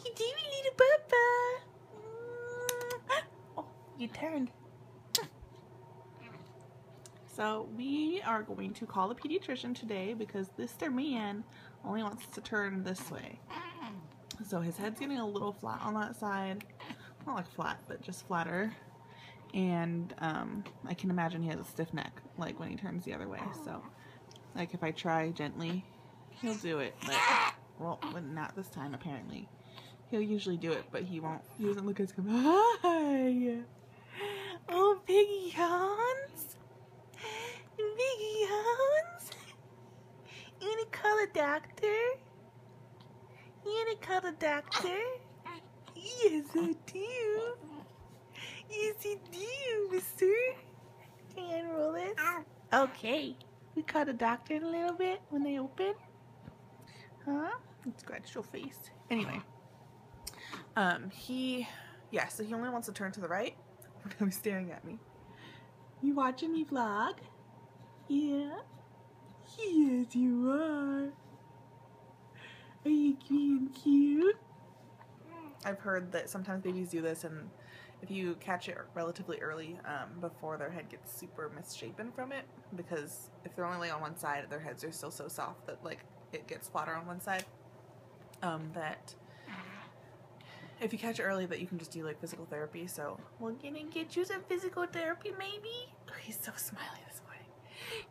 you doing, little Papa? Oh, you turned. So we are going to call the pediatrician today because this their man only wants to turn this way. So his head's getting a little flat on that side. Not like flat, but just flatter. And I can imagine he has a stiff neck, like when he turns the other way. So, like if I try gently, he'll do it. But, well, not this time apparently. He'll usually do it, but he won't. He doesn't look as good. Hi! Oh, Piggy Hans! Piggy Hans! You wanna call a doctor? You wanna call the doctor? Yes, I do. Yes, I do, mister. Can I unroll this? Okay. We call the doctor in a little bit when they open. Huh? Let's scratch your face. Anyway. So he only wants to turn to the right. He's staring at me. You watching me vlog? Yeah? Yes, you are. Are you being cute? I've heard that sometimes babies do this, and if you catch it relatively early, before their head gets super misshapen from it, because if they're only laying on one side, their heads are still so soft that like it gets flatter on one side, that if you catch it early, that you can just do like physical therapy. So we're gonna get you some physical therapy, maybe. Oh, he's so smiley this morning.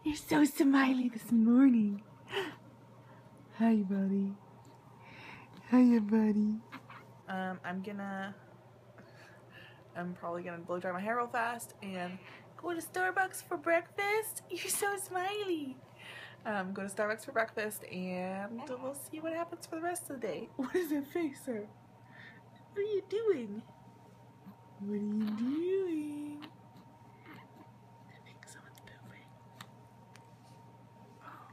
You're so smiley this morning. Hi, buddy. Hiya, buddy. I'm probably gonna blow dry my hair real fast and go to Starbucks for breakfast. You're so smiley. Go to Starbucks for breakfast and we'll see what happens for the rest of the day. What is that face, sir? What are you doing? What are you doing? I think someone's pooping.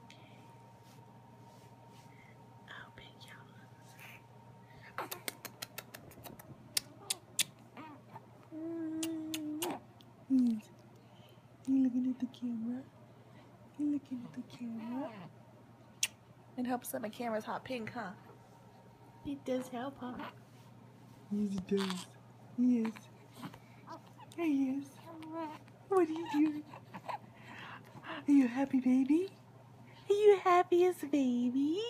Okay. Oh, big yellows. Yes. You looking at the camera? You looking at the camera? It helps that my camera's hot pink, huh? It does help, huh? Yes, it does. Yes. Yes. What are you doing? Are you a happy baby? Are you happy as a baby?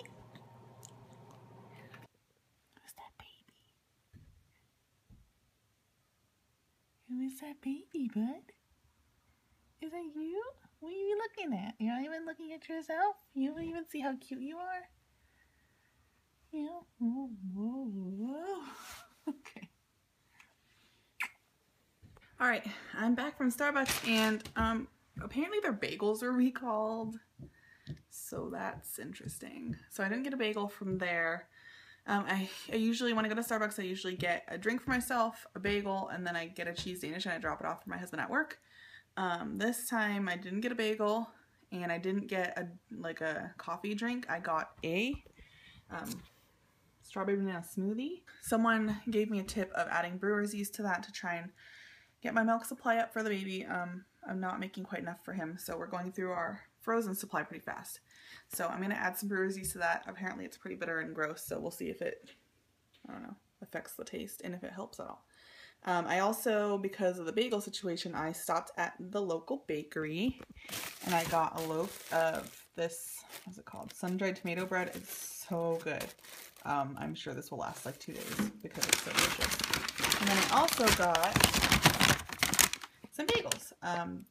Who's that baby? Who is that baby, bud? Is that you? What are you looking at? You're not even looking at yourself? You don't even see how cute you are? Yeah. Whoa, whoa, whoa. Okay. Alright, I'm back from Starbucks, and apparently their bagels are recalled. So that's interesting. So I didn't get a bagel from there. I usually, when I go to Starbucks, I usually get a drink for myself, a bagel, and then I get a cheese Danish and I drop it off for my husband at work. This time I didn't get a bagel and I didn't get a coffee drink. I got a strawberry banana smoothie. Someone gave me a tip of adding brewer's yeast to that to try and get my milk supply up for the baby. I'm not making quite enough for him, so we're going through our frozen supply pretty fast. So I'm going to add some brewer's yeast to that. Apparently it's pretty bitter and gross, so we'll see if it, I don't know, affects the taste and if it helps at all. I also, because of the bagel situation, I stopped at the local bakery and I got a loaf of this, what's it called? Sun-dried tomato bread. It's so good. I'm sure this will last like 2 days because it's so delicious. And then I also got some bagels.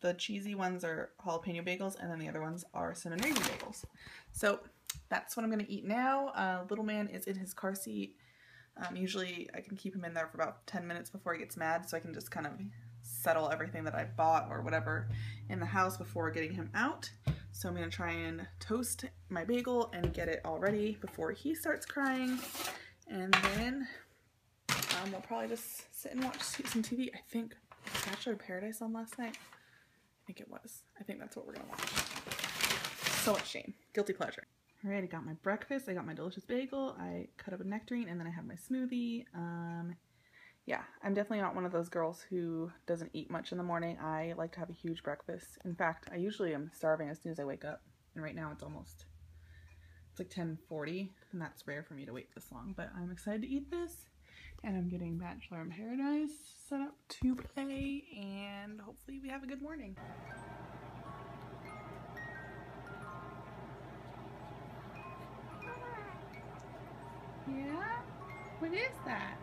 The cheesy ones are jalapeno bagels, and then the other ones are cinnamon raisin bagels. So that's what I'm going to eat now. Little man is in his car seat. Usually I can keep him in there for about 10 minutes before he gets mad, so I can just kind of settle everything that I bought or whatever in the house before getting him out. So I'm going to try and toast my bagel and get it all ready before he starts crying. And then we'll probably just sit and watch some TV. I think Bachelor in Paradise on last night. I think it was. I think that's what we're going to watch. So much shame. Guilty pleasure. Alright, I got my breakfast. I got my delicious bagel. I cut up a nectarine and then I have my smoothie. Yeah, I'm definitely not one of those girls who doesn't eat much in the morning. I like to have a huge breakfast. In fact, I usually am starving as soon as I wake up. And right now it's almost It's like 10:40, and that's rare for me to wait this long, but I'm excited to eat this. And I'm getting Bachelor in Paradise set up to play, and hopefully we have a good morning. Yeah? What is that?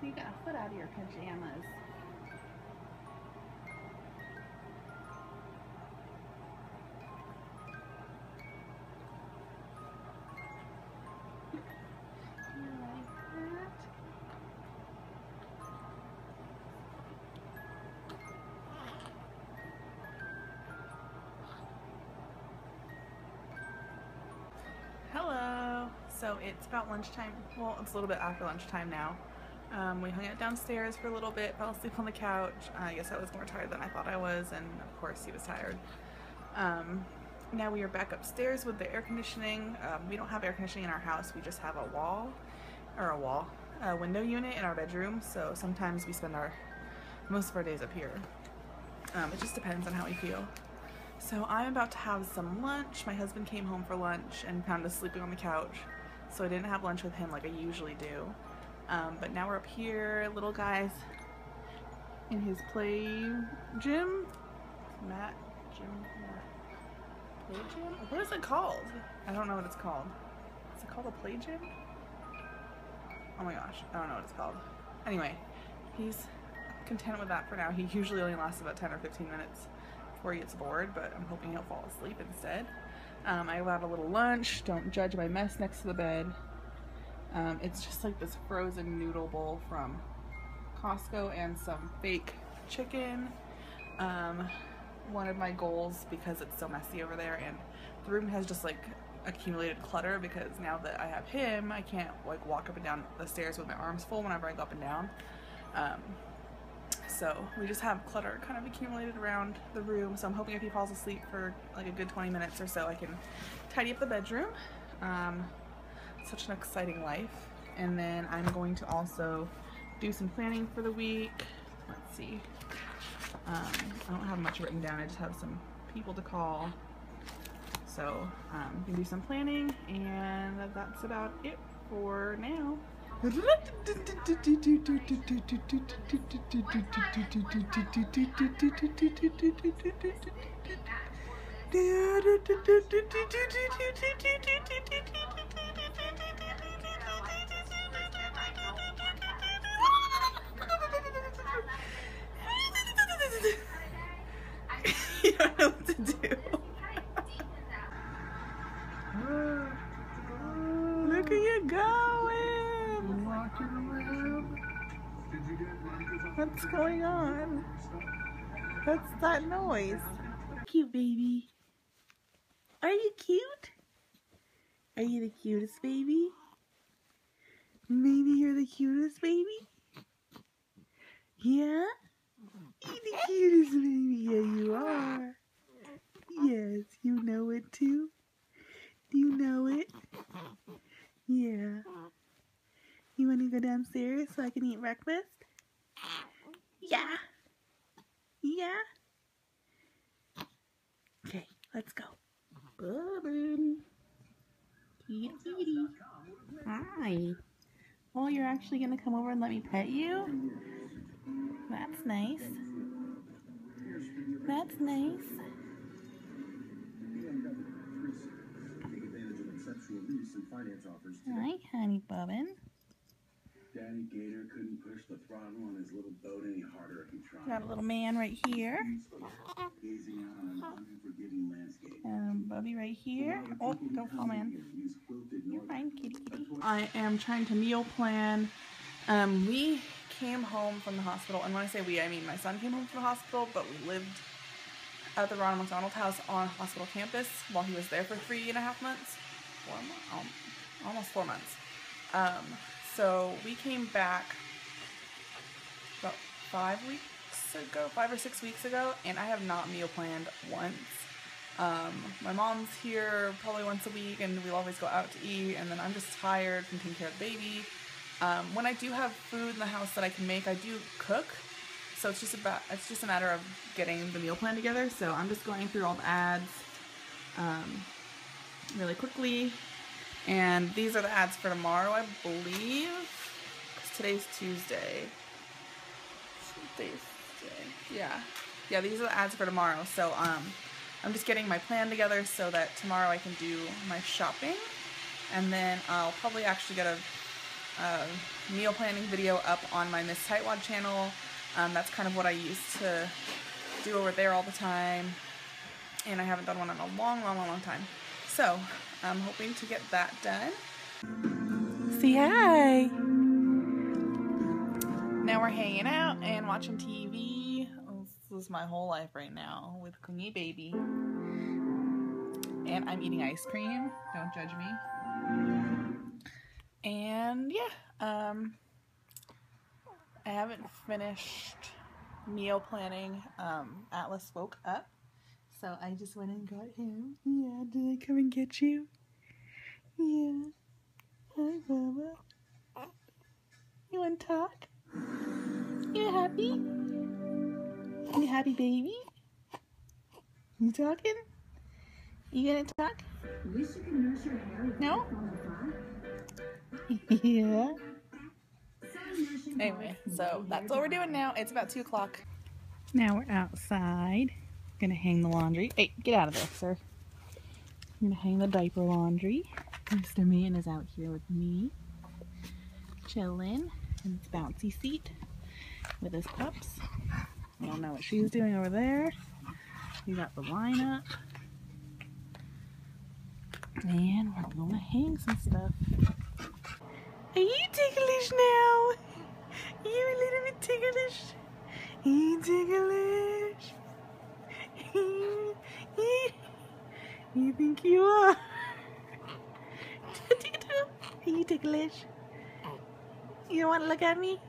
You got a foot out of your pajamas. Hello! So it's about lunchtime. Well, it's a little bit after lunchtime now. We hung out downstairs for a little bit, fell asleep on the couch. I guess I was more tired than I thought I was, and of course he was tired. Now we are back upstairs with the air conditioning. We don't have air conditioning in our house, we just have a window unit in our bedroom, so sometimes we spend most of our days up here. It just depends on how we feel. So I'm about to have some lunch. My husband came home for lunch and found us sleeping on the couch, so I didn't have lunch with him like I usually do. But now we're up here, little guy's in his play gym. Play gym? What is it called? I don't know what it's called. Is it called a play gym? Oh my gosh, I don't know what it's called. Anyway, he's content with that for now. He usually only lasts about 10 or 15 minutes before he gets bored, but I'm hoping he'll fall asleep instead. I allowed a little lunch. Don't judge my mess next to the bed. It's just like this frozen noodle bowl from Costco and some fake chicken. One of my goals, because it's so messy over there and the room has just like accumulated clutter, because now that I have him, I can't like walk up and down the stairs with my arms full whenever I go up and down. So we just have clutter kind of accumulated around the room, so I'm hoping if he falls asleep for like a good 20 minutes or so, I can tidy up the bedroom. Such an exciting life. And then I'm going to also do some planning for the week. Let's see. I don't have much written down, I just have some people to call. So we can do some planning, and that's about it for now. You don't know what to do. Look at you going. What's going on? What's that noise? Cute baby. Are you cute? Are you the cutest baby? Maybe you're the cutest baby? Yeah? You're the cutest baby. Yeah, you are. Yes, you know it too. Do you know it? Yeah. You want to go downstairs so I can eat breakfast? Yeah. Yeah. Okay, let's go. Bobbin. Kitty, kitty. Hi. Oh, you're actually going to come over and let me pet you? That's nice. That's nice. Hi, honey Bobbin. Daddy Gator couldn't push the throttle on his little boat any harder if he tried. Got a little man right here. Bubby right here. Oh, don't fall in. You're fine, kitty kitty. I am trying to meal plan. We came home from the hospital, and when I say we, I mean my son came home from the hospital, but we lived at the Ronald McDonald House on hospital campus while he was there for 3.5 months. Almost 4 months. So we came back about 5 or 6 weeks ago, and I have not meal planned once. My mom's here probably once a week, and we'll always go out to eat, and then I'm just tired from taking care of the baby. When I do have food in the house that I can make, I do cook. So it's just a matter of getting the meal plan together. So I'm just going through all the ads really quickly. And these are the ads for tomorrow, I believe. Because today's Tuesday. Yeah, these are the ads for tomorrow. So I'm just getting my plan together so that tomorrow I can do my shopping. And then I'll probably actually get a meal planning video up on my Miss Tightwad channel. That's kind of what I used to do over there all the time, and I haven't done one in a long time. So I'm hoping to get that done. Say hi. Now we're hanging out and watching TV. This is my whole life right now with Clingy Baby, and I'm eating ice cream. Don't judge me. And yeah, I haven't finished meal planning. Atlas woke up, so I just went and got him. Yeah, did I come and get you? Yeah. Hi, Mama. You want to talk? You happy? You happy, baby? You talking? You gonna talk? No? Yeah. Anyway, so that's what we're doing now. It's about 2 o'clock. Now we're outside. Gonna hang the laundry. Hey, get out of there, sir. I'm gonna hang the diaper laundry. Mr. Man is out here with me, chilling in his bouncy seat with his pups. I don't know what she's doing over there. We got the line up. And we're gonna hang some stuff. Are you ticklish now? You're a little bit ticklish. You ticklish. You think you are? Are you ticklish? You don't want to look at me?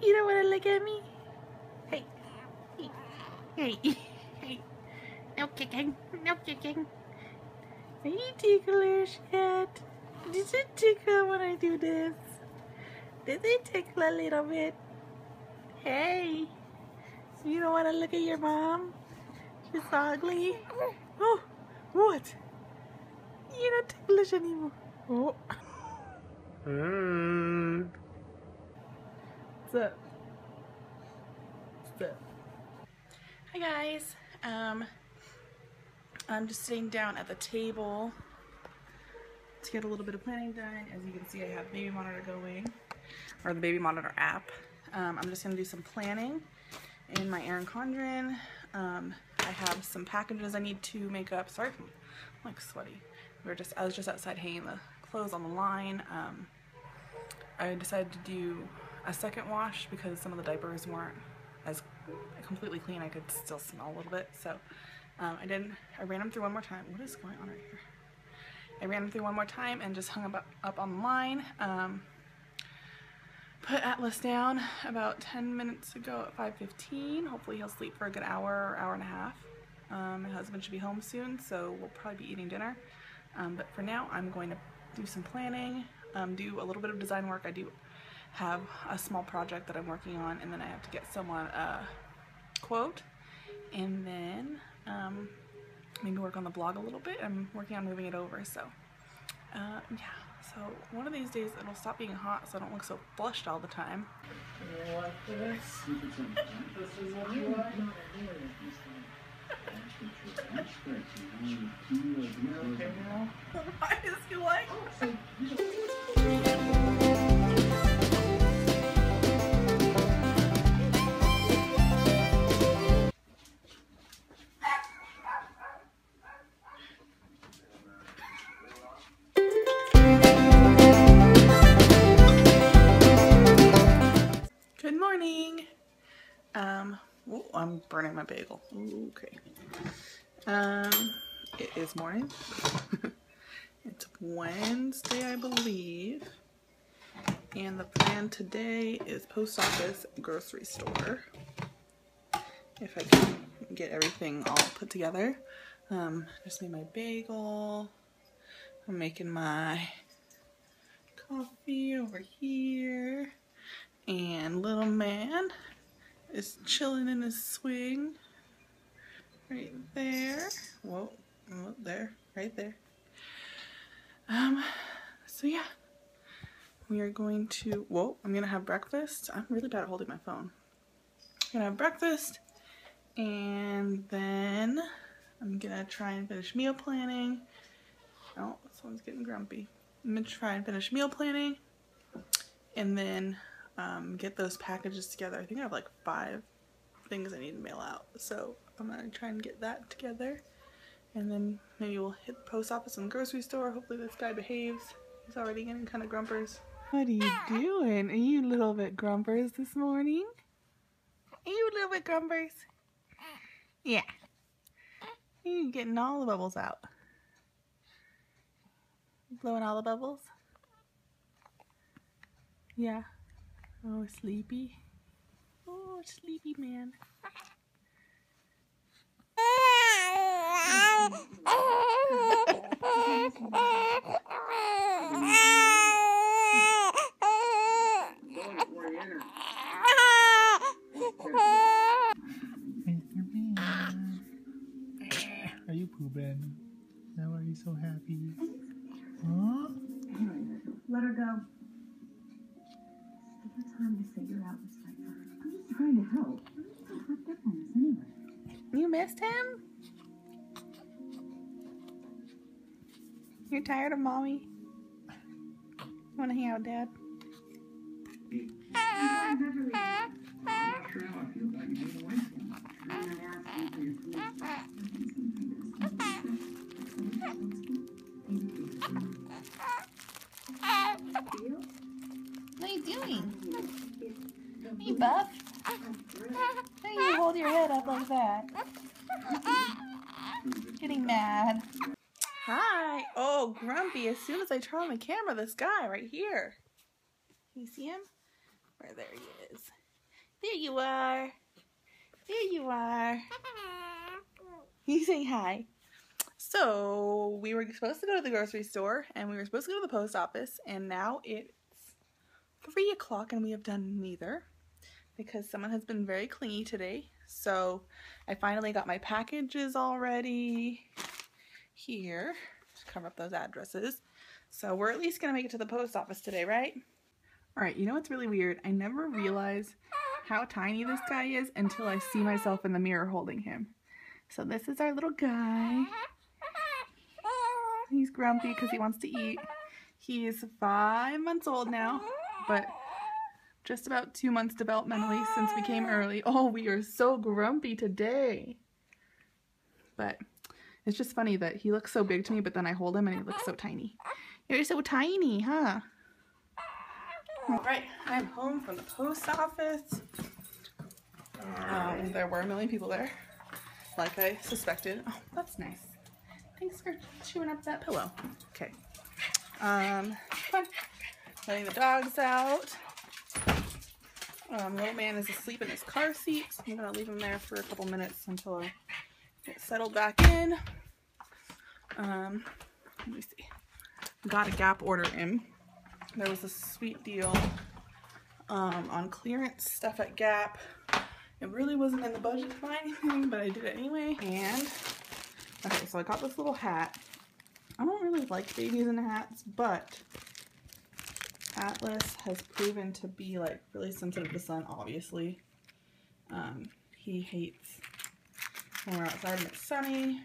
You don't want to look at me? Hey. Hey. Hey. No kicking. No kicking. Are you ticklish yet? Does it tickle when I do this? Does it tickle a little bit? Hey. You don't want to look at your mom? She's ugly. Oh, what? You're not ticklish anymore. Oh. What's up? What's up? Hi guys. I'm just sitting down at the table to get a little bit of planning done. As you can see, I have Baby Monitor going, or the Baby Monitor app. I'm just gonna do some planning in my Erin Condren. I have some packages I need to make up. Sorry if I'm like sweaty. I was just outside hanging the clothes on the line. I decided to do a second wash because some of the diapers weren't as completely clean. I could still smell a little bit. So I ran them through one more time. What is going on right here? I ran them through one more time and just hung them up on the line. Put Atlas down about 10 minutes ago at 5:15. Hopefully he'll sleep for a good hour or hour and a half. My husband should be home soon, so we'll probably be eating dinner. But for now, I'm going to do some planning, do a little bit of design work. I do have a small project that I'm working on, and then I have to get someone a quote, and then maybe work on the blog a little bit. I'm working on moving it over, so yeah. So one of these days it'll stop being hot so I don't look so flushed all the time. You like this? This is what you like? Okay now? Why is he like? Good morning. Ooh, I'm burning my bagel. Ooh, okay. It is morning. It's Wednesday, I believe. And the plan today is post office, grocery store. If I can get everything all put together. Just made my bagel. I'm making my coffee over here. And little man is chilling in his swing right there. Whoa, oh, there, right there. So yeah, we are going to, I'm gonna have breakfast. I'm really bad at holding my phone. I'm gonna have breakfast, and then I'm gonna try and finish meal planning. Oh, this one's getting grumpy. I'm gonna try and finish meal planning, and then get those packages together. I think I have like 5 things I need to mail out, so I'm gonna try and get that together, and then maybe we'll hit the post office and grocery store. Hopefully this guy behaves. He's already getting kind of grumpers. What are you doing? Are you a little bit grumpers this morning? Are you a little bit grumpers? Yeah. You're getting all the bubbles out. Blowing all the bubbles? Yeah. Oh, sleepy. Oh, sleepy man. Are you pooping? Now are you so happy? Huh? Let her go. Take your time to figure out what's right for her. I'm just trying to help. I'm so hooked up on this anyway. You missed him? You're tired of mommy? You wanna hang out with Dad? What are you doing? Hey, Buff. Why do you hold your head up like that? Getting mad. Hi. Oh, grumpy. As soon as I turn on the camera, this guy right here. Can you see him? Where there he is. There you are. There you are. You say hi. So, we were supposed to go to the grocery store, and we were supposed to go to the post office, and now it's 3 o'clock, and we have done neither, because someone has been very clingy today. So, I finally got my packages all ready here to cover up those addresses. So, we're at least going to make it to the post office today, right? Alright, you know what's really weird? I never realized how tiny this guy is until I see myself in the mirror holding him. So this is our little guy. He's grumpy because he wants to eat. He's 5 months old now, but just about 2 months developmentally since we came early. Oh, we are so grumpy today. But it's just funny that he looks so big to me, but then I hold him and he looks so tiny. You're so tiny, huh? Alright, I'm home from the post office. There were a million people there, like I suspected. Oh, that's nice. Thanks for chewing up that pillow. Okay. Fun. Letting the dogs out. Little man is asleep in his car seat, so I'm going to leave him there for a couple minutes until I get settled back in. Let me see. Got a Gap order in. There was a sweet deal on clearance stuff at Gap. It really wasn't in the budget to buy anything, but I did it anyway. And, okay, so I got this little hat. I don't really like babies in hats, but Atlas has proven to be like really sensitive to sun, obviously. He hates when we're outside and it's sunny.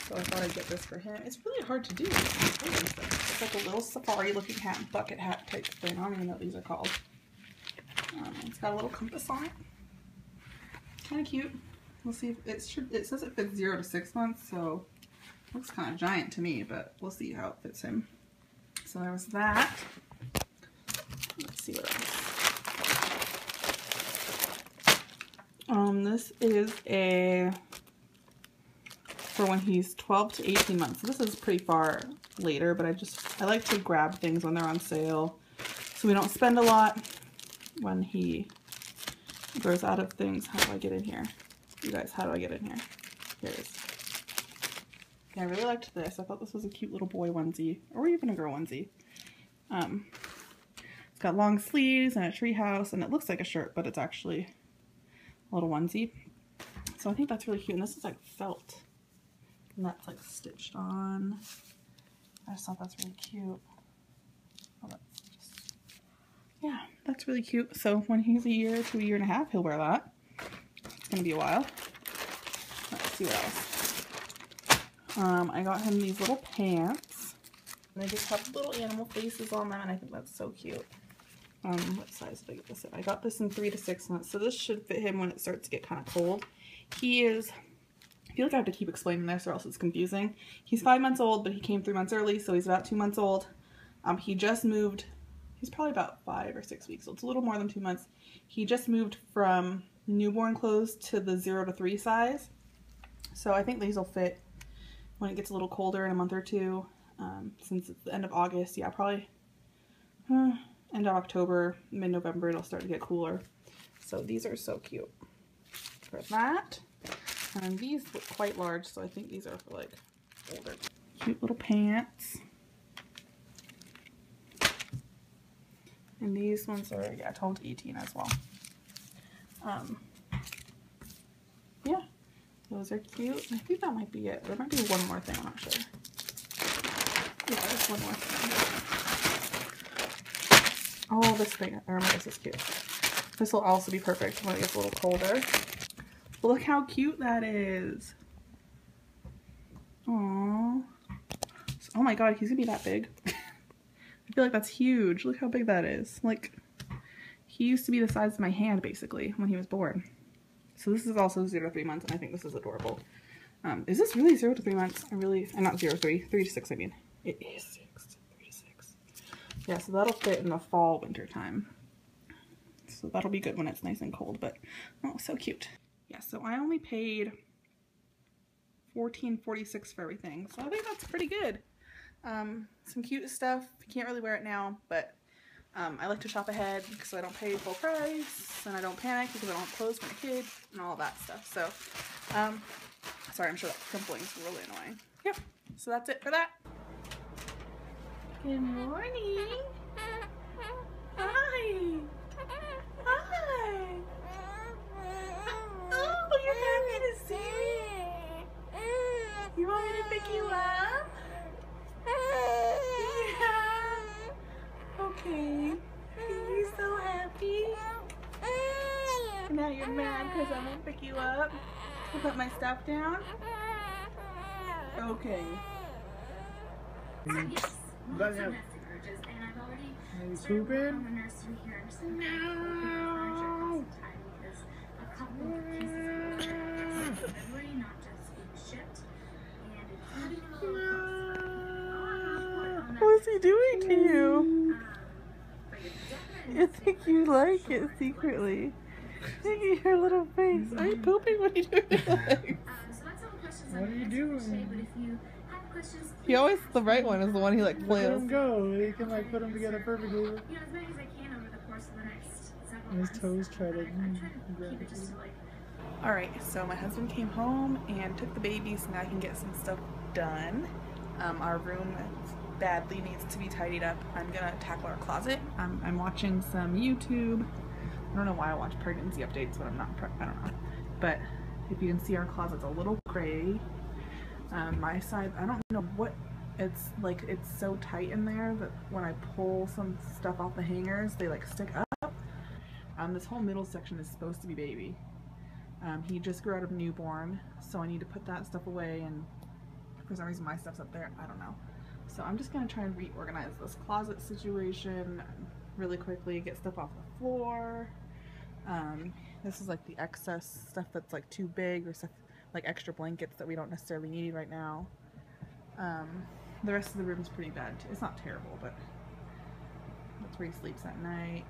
So I thought I'd get this for him. It's really hard to do. It's like a little safari looking hat, bucket hat type thing. I don't even know what these are called. It's got a little compass on it. Kind of cute. We'll see if it says it fits 0 to 6 months, so it looks kind of giant to me, but we'll see how it fits him. So there was that. Let's see what else. This is for when he's 12 to 18 months. So this is pretty far later, but I like to grab things when they're on sale so we don't spend a lot when he grows out of things. How do I get in here? You guys, how do I get in here? Here it is. Yeah, I really liked this. I thought this was a cute little boy onesie, or even a girl onesie. It's got long sleeves and a tree house, and it looks like a shirt, but it's actually a little onesie. So I think that's really cute. And this is like felt, and that's like stitched on. I just thought that's really cute. Oh, that's just, yeah, that's really cute. So when he's a year to a year and a half, he'll wear that. It's gonna be a while. Let's see what else. I got him these little pants. And they just have little animal faces on them, and I think that's so cute. What size did I get this in? I got this in 3 to 6 months, so this should fit him when it starts to get kind of cold. He is, I feel like I have to keep explaining this or else it's confusing. He's 5 months old, but he came 3 months early, so he's about 2 months old. He just moved, he's probably about 5 or 6 weeks old. It's a little more than 2 months. He just moved from newborn clothes to the 0 to 3 size. So I think these will fit when it gets a little colder in a month or two. Since it's the end of August, yeah, probably end of October, mid-November, it'll start to get cooler. So these are so cute for that. And these look quite large, so I think these are for like older. Cute little pants. And these ones are, yeah, 12 to 18 as well. Yeah, those are cute. I think that might be it. There might be one more thing, I'm not sure. Yeah, there's one more thing. Oh, this thing. I remember this is cute. This will also be perfect when it gets a little colder. Look how cute that is. Aww. Oh my god, he's gonna be that big. I feel like that's huge. Look how big that is. Like, he used to be the size of my hand, basically, when he was born. So this is also 0 to 3 months, and I think this is adorable. Is this really 0 to 3 months? Not 0 to 3, 3 to 6, I mean. It is 6, 3 to 6. Yeah, so that'll fit in the fall, winter time. So that'll be good when it's nice and cold, but oh, so cute. Yeah, so I only paid $14.46 for everything, so I think that's pretty good. Some cute stuff. Can't really wear it now, but I like to shop ahead so I don't pay full price and I don't panic because I don't have clothes for my kid and all that stuff. So, sorry, I'm sure that crimpling is really annoying. Yep, so that's it for that. Good morning. Hi. Hi. Oh, you're happy to see me? You want me to pick you up? Yeah. Okay. Are you so happy? Now you're mad because I won't pick you up? I'll put my stuff down? Okay. Yes. Are you pooping? No. What's he doing to you? I think you like it secretly. Look at your little face. Are you pooping? What are you doing? What are you doing? He always, the right one is the one he like Let flails. him go. You can like put them together perfectly. And his toes try to grab it. Alright, so my husband came home and took the baby so now I can get some stuff done. Our room badly needs to be tidied up. I'm gonna tackle our closet. I'm watching some YouTube. I don't know why I watch pregnancy updates when I'm not pregnant. I don't know. But if you can see, our closet's a little gray. My side, I don't know what it's like. It's so tight in there that when I pull some stuff off the hangers, they like stick up. This whole middle section is supposed to be baby. He just grew out of newborn, so I need to put that stuff away, and for some reason my stuff's up there. I don't know. So I'm just gonna try and reorganize this closet situation really quickly, get stuff off the floor. This is like the excess stuff that's like too big, or stuff like extra blankets that we don't necessarily need right now. The rest of the room's pretty bad too. It's not terrible, but that's where he sleeps at night.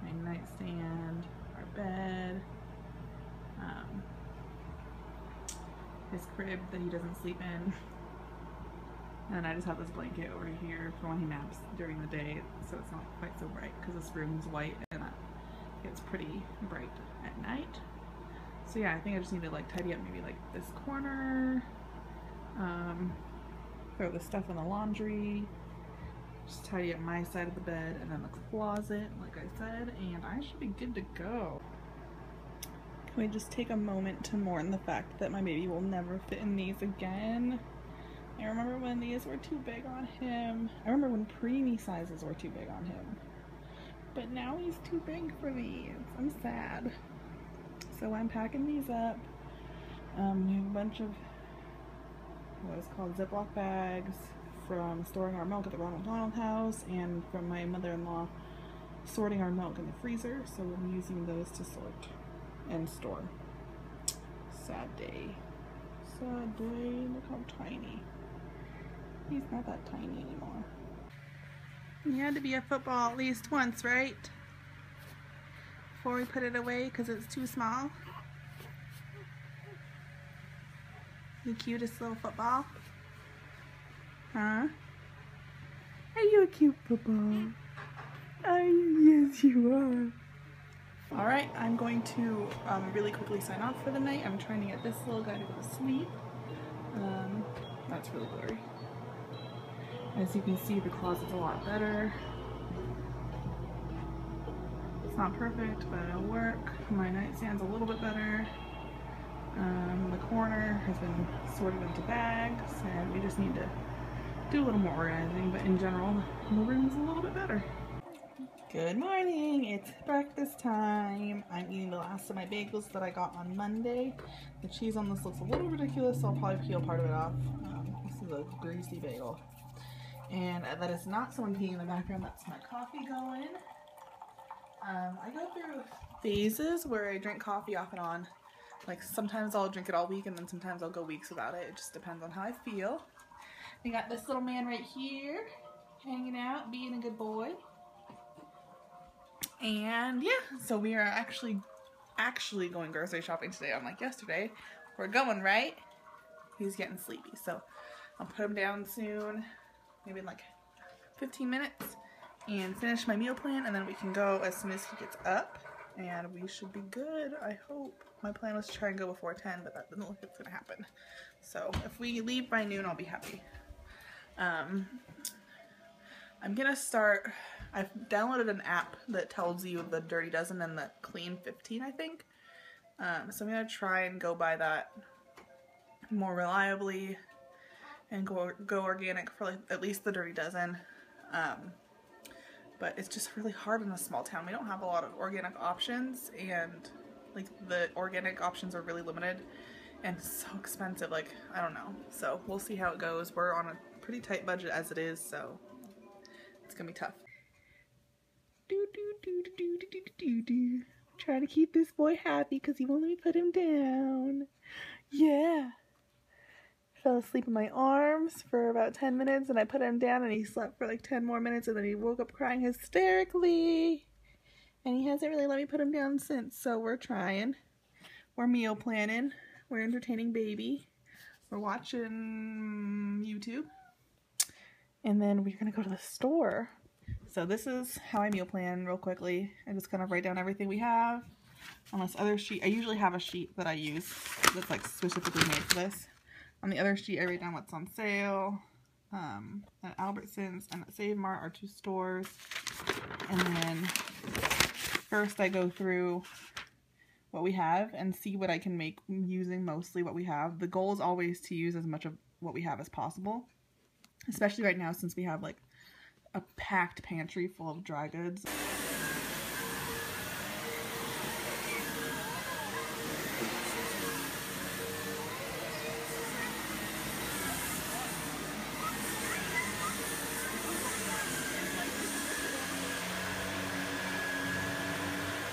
My nightstand, our bed, his crib that he doesn't sleep in. And I just have this blanket over here for when he naps during the day, so it's not quite so bright because this room's white and it's pretty bright at night. So yeah, I think I just need to like tidy up maybe like this corner, throw the stuff in the laundry, Just tidy up my side of the bed and then the closet, like I said, and I should be good to go. Can we just take a moment to mourn the fact that my baby will never fit in these again? I remember when these were too big on him. I remember when preemie sizes were too big on him. But now he's too big for these. I'm sad. So I'm packing these up. We have a bunch of what is called Ziploc bags from storing our milk at the Ronald McDonald house and from my mother-in-law sorting our milk in the freezer. So we're using those to sort and store. Sad day. Sad day. Look how tiny. He's not that tiny anymore. He had to be a football at least once, right? Before we put it away because it's too small. The cutest little football. Huh? Are you a cute football? Yes, you are. Alright, I'm going to really quickly sign off for the night. I'm trying to get this little guy to go to sleep. That's really blurry. As you can see, the closet's a lot better. It's not perfect, but it'll work. My nightstand's a little bit better. The corner has been sorted into bags, and we just need to do a little more organizing, but in general, the room is a little bit better. Good morning, it's breakfast time. I'm eating the last of my bagels that I got on Monday. The cheese on this looks a little ridiculous, so I'll probably peel part of it off. This is a greasy bagel. And that is not someone peeing in the background, that's my coffee going. I go through phases where I drink coffee off and on. Like sometimes I'll drink it all week and then sometimes I'll go weeks without it. It just depends on how I feel. We got this little man right here, hanging out, being a good boy. And yeah, so we are actually going grocery shopping today, unlike yesterday. We're going, right? He's getting sleepy, so I'll put him down soon, maybe in like 15 minutes, and finish my meal plan, and then we can go as soon as he gets up, and we should be good, I hope. My plan was to try and go before 10, but that doesn't look like it's gonna happen. So if we leave by noon, I'll be happy. I'm gonna start, I've downloaded an app that tells you the Dirty Dozen and the Clean 15, I think. So I'm gonna try and go by that more reliably and go organic for like at least the Dirty Dozen. But it's just really hard in a small town. We don't have a lot of organic options, and like the organic options are really limited and so expensive. Like, I don't know. So we'll see how it goes. We're on a pretty tight budget as it is, so it's gonna be tough. Try to keep this boy happy because he won't let me put him down. Yeah. Fell asleep in my arms for about 10 minutes and I put him down and he slept for like 10 more minutes and then he woke up crying hysterically. And he hasn't really let me put him down since, so we're trying. We're meal planning. We're entertaining baby. We're watching YouTube. And then we're gonna go to the store. So this is how I meal plan real quickly. I just kind of write down everything we have. On this other sheet, I usually have a sheet that I use that's like specifically made for this. On the other sheet, I write down what's on sale. At Albertsons and at Save Mart are two stores. And then first I go through what we have and see what I can make using mostly what we have. The goal is always to use as much of what we have as possible. Especially right now since we have like a packed pantry full of dry goods.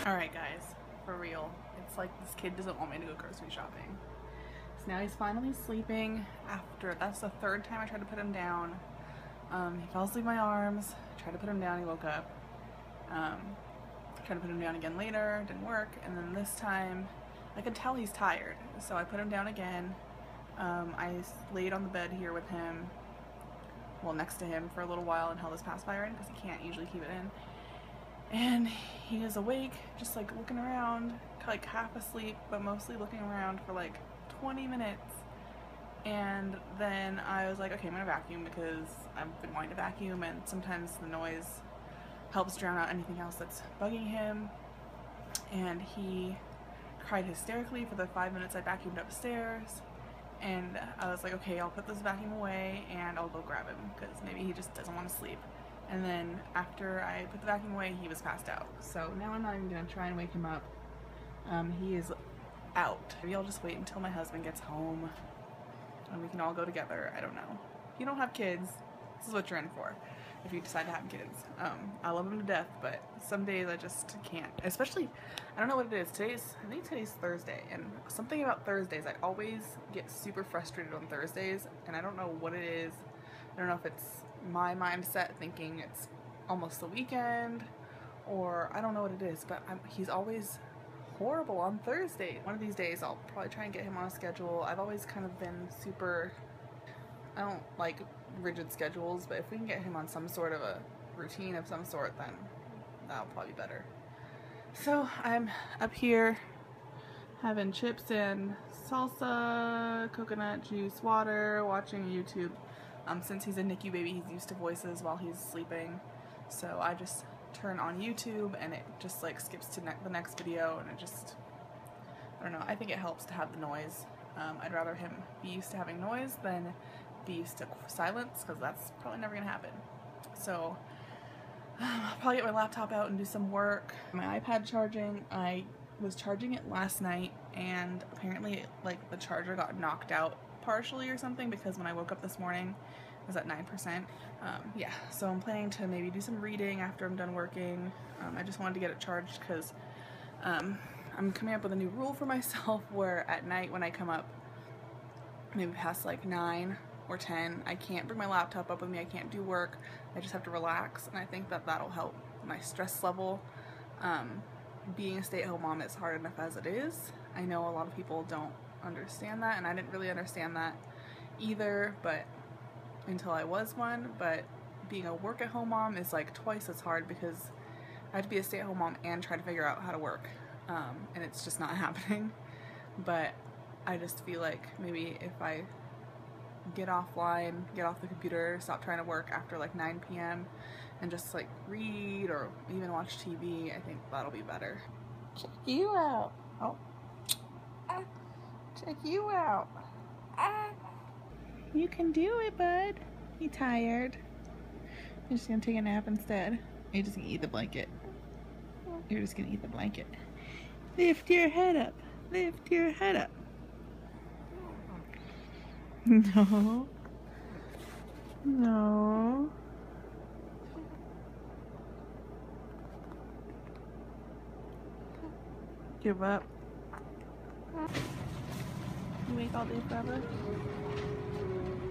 Alright guys, for real, it's like this kid doesn't want me to go grocery shopping. So now he's finally sleeping after, that's the third time I tried to put him down. He fell asleep in my arms, tried to put him down, he woke up. Tried to put him down again later, didn't work, and then this time, I could tell he's tired, so I put him down again. I laid on the bed here with him, well next to him for a little while and held his pacifier in because he can't usually keep it in. And he is awake, just like looking around, like half asleep, but mostly looking around for like 20 minutes. And then I was like, okay, I'm gonna vacuum because I've been wanting to vacuum, and sometimes the noise helps drown out anything else that's bugging him. And he cried hysterically for the 5 minutes I vacuumed upstairs. And I was like, okay, I'll put this vacuum away and I'll go grab him because maybe he just doesn't want to sleep. And then after I put the vacuum away, he was passed out. So now I'm not even gonna try and wake him up. He is out. Maybe I'll just wait until my husband gets home and we can all go together. I don't know. If you don't have kids, this is what you're in for. If you decide to have kids, I love them to death, but some days I just can't. Especially, I don't know what it is. I think today's Thursday, and something about Thursdays, I always get super frustrated on Thursdays, and I don't know what it is. I don't know if it's my mindset thinking it's almost the weekend, or I don't know what it is, but he's always horrible on Thursday. One of these days I'll probably try and get him on a schedule. I've always kind of been super, I don't like rigid schedules, but if we can get him on some sort of a routine of some sort, then that'll probably be better. So I'm up here having chips and salsa, coconut juice, water, watching YouTube. Since he's a NICU baby, he's used to voices while he's sleeping, so I just turn on YouTube and it just like skips to the next video, and it just, I don't know, I think it helps to have the noise. I'd rather him be used to having noise than be used to silence, because that's probably never gonna happen. So I'll probably get my laptop out and do some work. My iPad charging, I was charging it last night, and apparently like the charger got knocked out partially or something, because when I woke up this morning it was at 9%. Yeah, so I'm planning to maybe do some reading after I'm done working. I just wanted to get it charged because I'm coming up with a new rule for myself where at night when I come up, maybe past like 9 or 10, I can't bring my laptop up with me, I can't do work, I just have to relax, and I think that that'll help my stress level. Being a stay-at-home mom is hard enough as it is. I know a lot of people don't understand that, and I didn't really understand that either, but until I was one. But being a work-at-home mom is like twice as hard, because I have to be a stay-at-home mom and try to figure out how to work, and it's just not happening. But I just feel like maybe if I get offline, get off the computer, stop trying to work after like 9 p.m. and just like read or even watch TV, I think that'll be better. Check you out. Oh. Check you out. You can do it, bud. You tired? You're just gonna take a nap instead. You're just gonna eat the blanket. You're just gonna eat the blanket. Lift your head up. Lift your head up. No. No. Give up. You wait all day forever?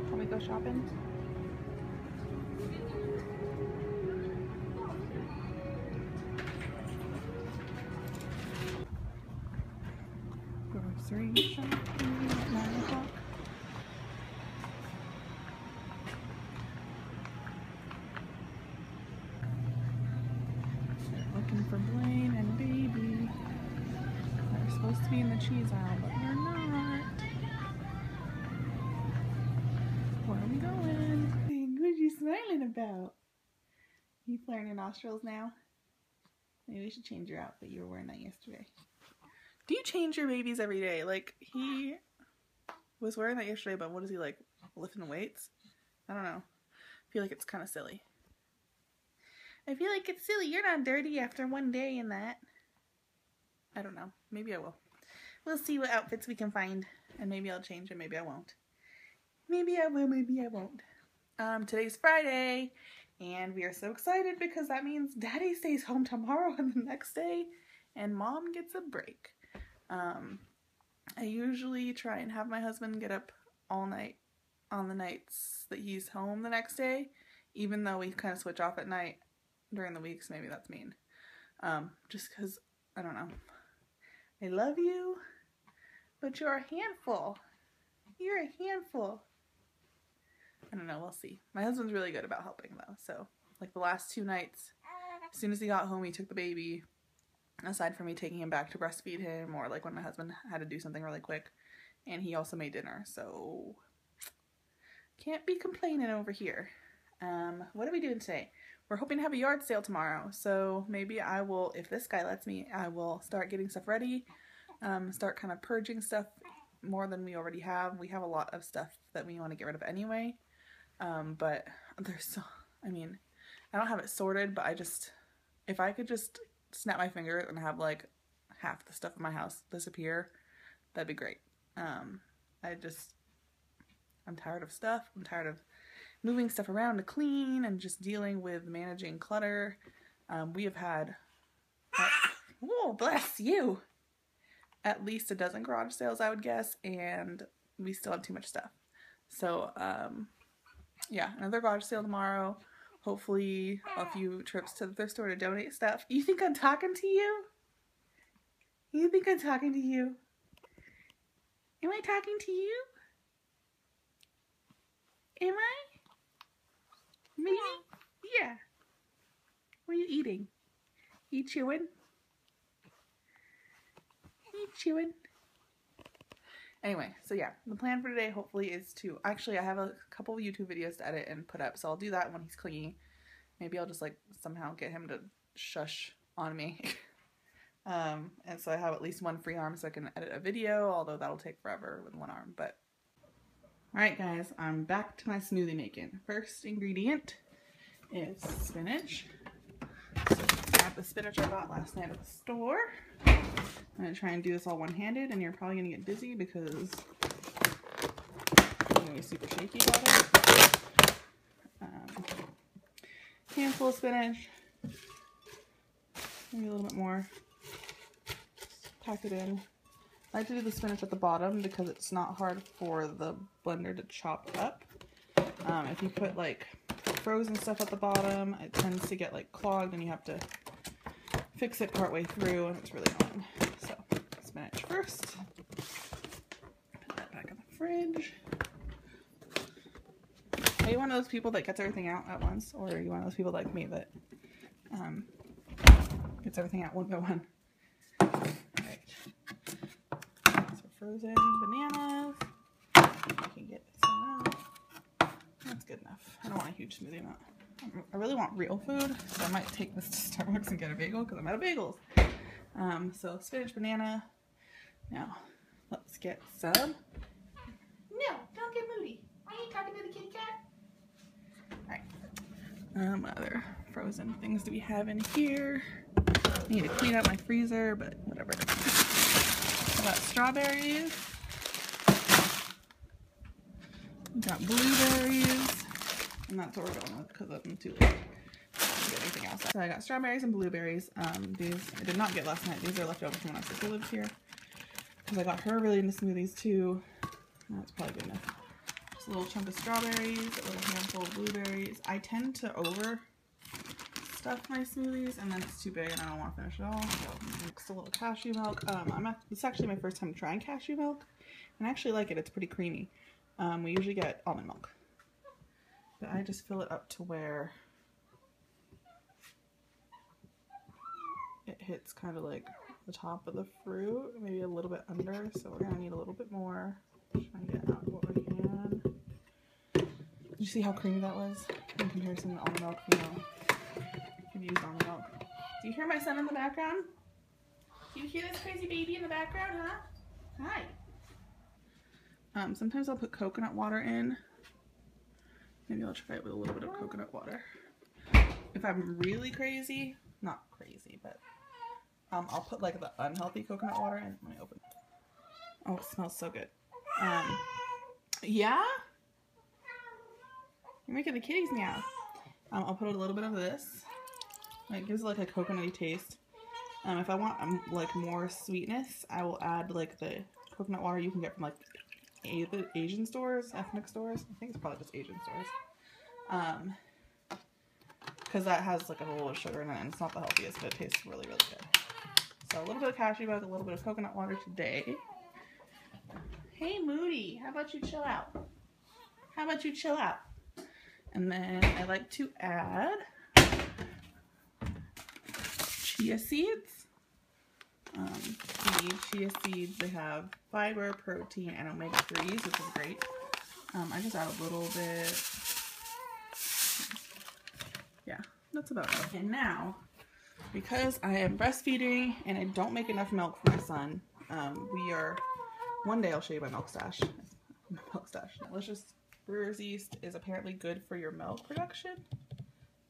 Can we go shopping? Grocery shopping at 9 o'clock. Looking for Blaine and Baby. They're supposed to be in the cheese aisle, but they're not. Where are we going? What are you smiling about? You flaring your nostrils now? Maybe we should change your outfit. You were wearing that yesterday. Do you change your babies every day? Like, he was wearing that yesterday, but what is he like, lifting weights? I don't know. I feel like it's kind of silly. I feel like it's silly. You're not dirty after one day in that. I don't know. Maybe I will. We'll see what outfits we can find, and maybe I'll change it, maybe I won't. Maybe I will, maybe I won't. Today's Friday, and we are so excited because that means Daddy stays home tomorrow and the next day, and Mom gets a break. I usually try and have my husband get up all night on the nights that he's home the next day, even though we kind of switch off at night during the weeks. Maybe that's mean. Just because, I don't know. I love you, but you're a handful. You're a handful. I don't know, we'll see. My husband's really good about helping though, so like the last 2 nights, as soon as he got home, he took the baby, aside from me taking him back to breastfeed him, or like when my husband had to do something really quick, and he also made dinner, so Can't be complaining over here. What are we doing today? We're hoping to have a yard sale tomorrow, so maybe I will, if this guy lets me, I will start getting stuff ready, start kind of purging stuff more than we already have. We have a lot of stuff that we want to get rid of anyway, but there's so, I mean, I don't have it sorted, but if I could just snap my fingers and have like half the stuff in my house disappear, that'd be great. I'm tired of stuff. I'm tired of moving stuff around to clean and just dealing with managing clutter. We have had, oh, bless you, at least a dozen garage sales, I would guess, and we still have too much stuff. So, yeah, another garage sale tomorrow. Hopefully a few trips to the thrift store to donate stuff. You think I'm talking to you? You think I'm talking to you? Am I talking to you? Am I? Maybe? Yeah. What are you eating? You chewing? You chewing? Anyway, so yeah, the plan for today hopefully is to, actually I have a couple of YouTube videos to edit and put up, so I'll do that when he's clingy. Maybe I'll just like somehow get him to shush on me. And so I have at least one free arm so I can edit a video, although that'll take forever with one arm, but. Alright guys, I'm back to my smoothie making. First ingredient is spinach. So I have the spinach I bought last night at the store. I'm going to try and do this all one-handed, and you're probably going to get dizzy because I'm going to be super shaky about it. Handful of spinach. Maybe a little bit more. Pack it in. I like to do the spinach at the bottom because it's not hard for the blender to chop up. If you put like frozen stuff at the bottom, it tends to get like clogged and you have to fix it partway through and it's really annoying. So, spinach first. Put that back in the fridge. Are you one of those people that gets everything out at once? Or are you one of those people like me that gets everything out one by one? Frozen bananas. I can get some out. That's good enough. I don't want a huge smoothie amount. I really want real food, so I might take this to Starbucks and get a bagel because I'm out of bagels. So spinach, banana. Now, let's get some. No, don't get moody. I ain't talking to the kitty cat. Alright. Other frozen things do we have in here? I need to clean out my freezer, but whatever. I got strawberries. We got blueberries. And that's what we're going with because I'm too late to get anything else. So I got strawberries and blueberries. These I did not get last night. These are left over from when my sister lived here. Because I got her really into smoothies too. That's probably good enough. Just a little chunk of strawberries, a little handful of blueberries. I tend to over stuff my smoothies and then it's too big and I don't want to finish it all. So mix a little this is actually my first time trying cashew milk and I actually like it. It's pretty creamy. We usually get almond milk, but I just fill it up to where it hits kind of like the top of the fruit, maybe a little bit under, so we're gonna need a little bit more. Try and get out what we can. Did you see how creamy that was in comparison to almond milk? You know, use almond milk. Do you hear my son in the background? Do you hear this crazy baby in the background, huh? Hi. Sometimes I'll put coconut water in. Maybe I'll try it with a little bit of coconut water. If I'm really crazy, not crazy, but I'll put like the unhealthy coconut water in. Let me open it. Oh, it smells so good. Yeah? You're making the kitties meow. I'll put a little bit of this. It gives it like a coconutty taste. If I want like more sweetness, I will add like the coconut water you can get from like Asian stores, ethnic stores. I think it's probably just Asian stores. Because that has like a little bit of sugar in it and it's not the healthiest, but it tastes really, really good. So a little bit of cashew milk, a little bit of coconut water today. Hey Moody, how about you chill out? How about you chill out? And then I like to add chia seeds. The chia seeds, they have fiber, protein, and omega-3s, which is great. I just add a little bit. Yeah, that's about it. And now, because I am breastfeeding and I don't make enough milk for my son, one day I'll show you my milk stash. Milk stash. Delicious brewer's yeast is apparently good for your milk production,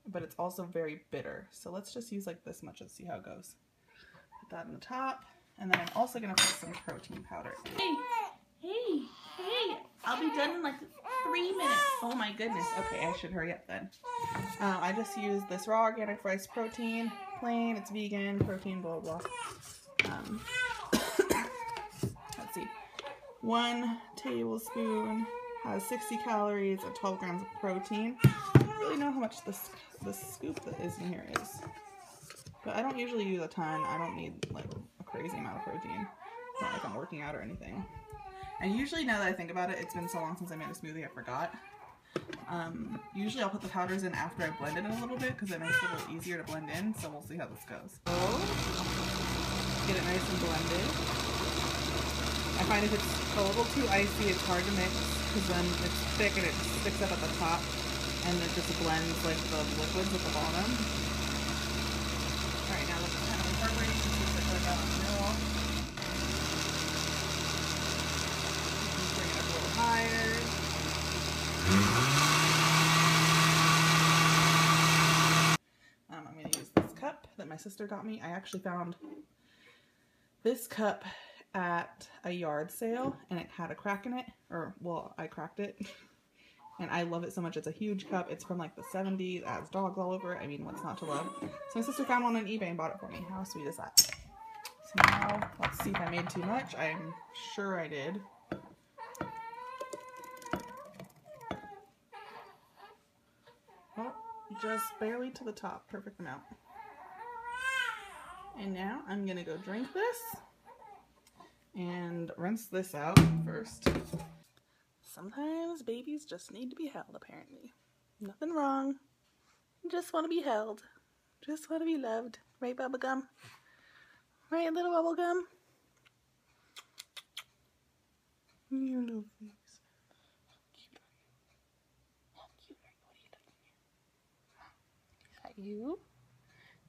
but it's also very bitter. So let's just use like this much and see how it goes. Put that on the top, and then I'm also gonna put some protein powder. Hey, I'll be done in like 3 minutes. Oh my goodness. Okay, I should hurry up then. I just use this raw organic rice protein, plain, it's vegan, protein, blah, blah. Let's see. 1 tablespoon has 60 calories and 12 grams of protein. I don't really know how much this scoop that is in here is. But I don't usually use a ton. I don't need like a crazy amount of protein. It's not like I'm working out or anything. And usually, now that I think about it, it's been so long since I made a smoothie, I forgot. Usually I'll put the powders in after I blend it in a little bit because it makes it a little easier to blend in, so we'll see how this goes. Get it nice and blended. I find if it's a little too icy, it's hard to mix because then it's thick and it sticks up at the top and it just blends like the liquids at the bottom. Alright, now let's kind of incorporate it since it's like a mill. Bring it up a little higher. I'm going to use this cup that my sister got me. I actually found this cup at a yard sale and it had a crack in it, or well, I cracked it and I love it so much. It's a huge cup. It's from like the 70s. It has dogs all over it. I mean, what's not to love? So my sister found one on eBay and bought it for me. How sweet is that? So now let's see if I made too much. I'm sure I did. Well, just barely to the top. Perfect amount. And now I'm gonna go drink this and rinse this out first. Sometimes babies just need to be held, apparently. Nothing wrong. Just want to be held. Just want to be loved. Right, bubblegum? Right, little bubblegum? Your little face. How cute are you? What are you doing here? Is that you?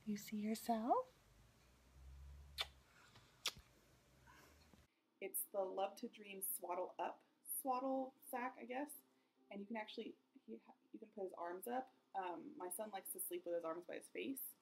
Do you see yourself? It's the Love to Dream Swaddle Up swaddle sack, I guess. And you can actually, you can put his arms up. My son likes to sleep with his arms by his face.